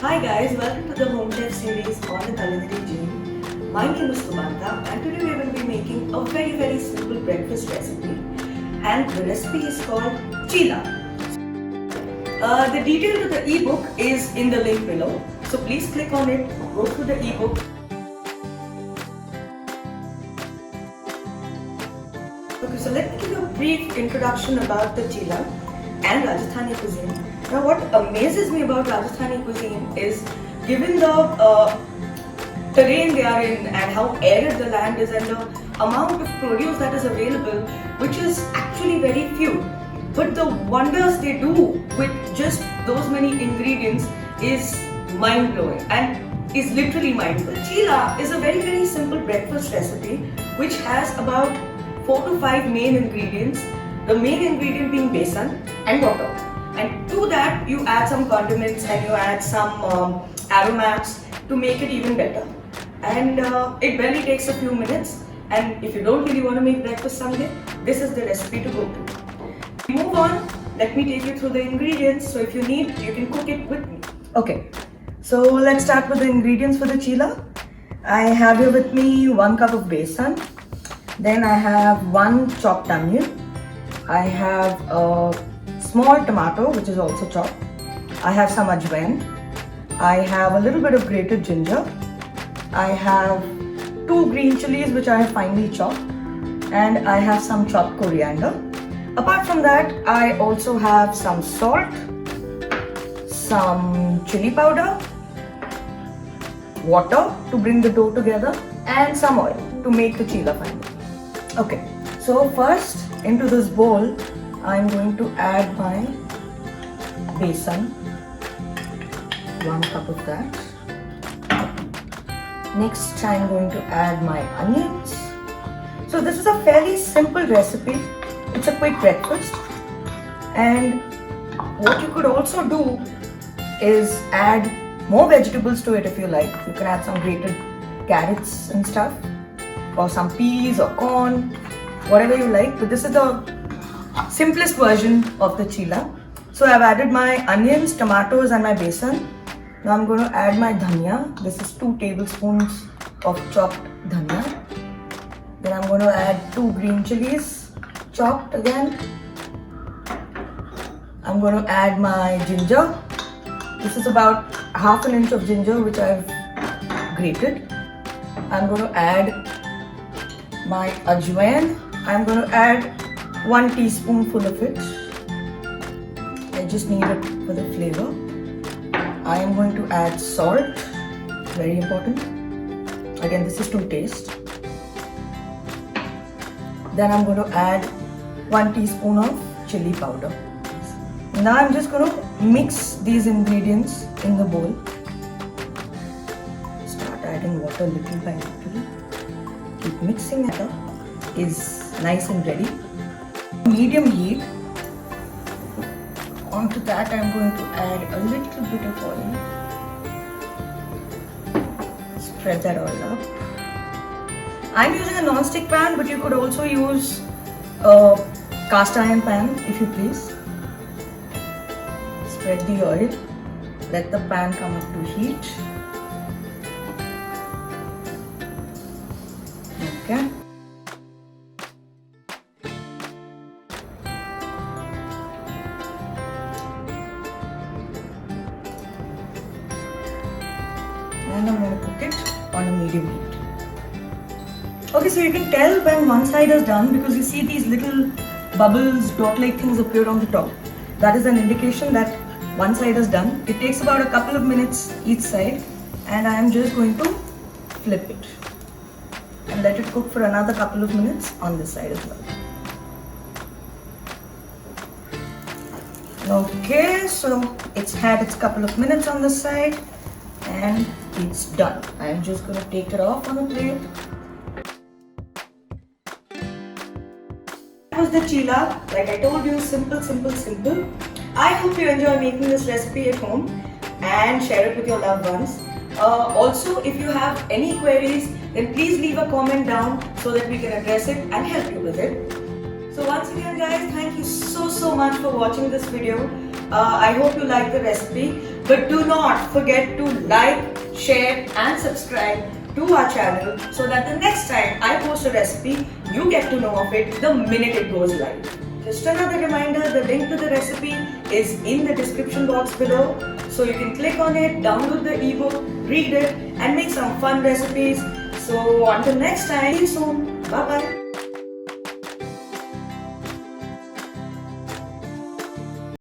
Hi guys, welcome to the Home Chef series on the culinary gene. My name is Sumanta and today we will be making a very simple breakfast recipe, and the recipe is called Cheela. The detail to the ebook is in the link below, so please click on it, go through the ebook. Okay, so let me give you a brief introduction about the Cheela and Rajasthani cuisine. Now what amazes me about Rajasthani cuisine is, given the terrain they are in and how arid the land is and the amount of produce that is available, which is actually very few, but the wonders they do with just those many ingredients is mind-blowing and is literally mind-blowing. Cheela is a very simple breakfast recipe which has about 4 to 5 main ingredients. The main ingredient being besan and water. And to that you add some condiments and you add some aromats to make it even better. And it barely takes a few minutes. And if you don't really want to make breakfast someday, this is the recipe to go to. Move on, let me take you through the ingredients. So if you need, you can cook it with me. Okay, so let's start with the ingredients for the Cheela. I have here with me 1 cup of besan. Then I have 1 chopped onion. I have a small tomato which is also chopped. I have some ajwain. I have a little bit of grated ginger. I have 2 green chilies which I have finely chopped, and I have some chopped coriander. Apart from that, I also have some salt, some chili powder, water to bring the dough together, and some oil to make the Cheela finally. Okay, so first into this bowl I'm going to add my besan, 1 cup of that. Next I'm going to add my onions. So this is a fairly simple recipe. It's a quick breakfast, and what you could also do is add more vegetables to it if you like. You can add some grated carrots and stuff, or some peas or corn, whatever you like, but this is the simplest version of the Cheela. So I've added my onions, tomatoes and my besan. Now I'm going to add my dhania. This is 2 tablespoons of chopped dhania. Then I'm going to add 2 green chilies, chopped again. I'm going to add my ginger. This is about ½ an inch of ginger which I've grated. I'm going to add my ajwain. I'm going to add 1 teaspoonful of it. I just need it for the flavor. I am going to add salt, very important. Again, this is to taste. Then I'm going to add 1 teaspoon of chili powder. Now I'm just going to mix these ingredients in the bowl. Start adding water little by little. Keep mixing it up. Is nice and ready. Medium heat. Onto that I'm going to add a little bit of oil. Spread that oil up. I'm using a non-stick pan, but you could also use a cast iron pan if you please. Spread the oil. Let the pan come up to heat. Okay. And I'm going to cook it on a medium heat. Okay, so you can tell when one side is done because you see these little bubbles, dot-like things appear on the top. That is an indication that one side is done. It takes about a couple of minutes each side, and I am just going to flip it and let it cook for another couple of minutes on this side as well. Okay, so it's had its couple of minutes on this side and it's done. I'm just going to take it off on a plate. That was the Cheela. Like I told you, simple. I hope you enjoy making this recipe at home and share it with your loved ones. Also, if you have any queries, then please leave a comment down so that we can address it and help you with it. So once again guys, thank you so much for watching this video. I hope you like the recipe. But do not forget to like, share and subscribe to our channel so that the next time I post a recipe, you get to know of it the minute it goes live. Just another reminder, the link to the recipe is in the description box below. So you can click on it, download the ebook, read it and make some fun recipes. So until next time, see you soon. Bye bye.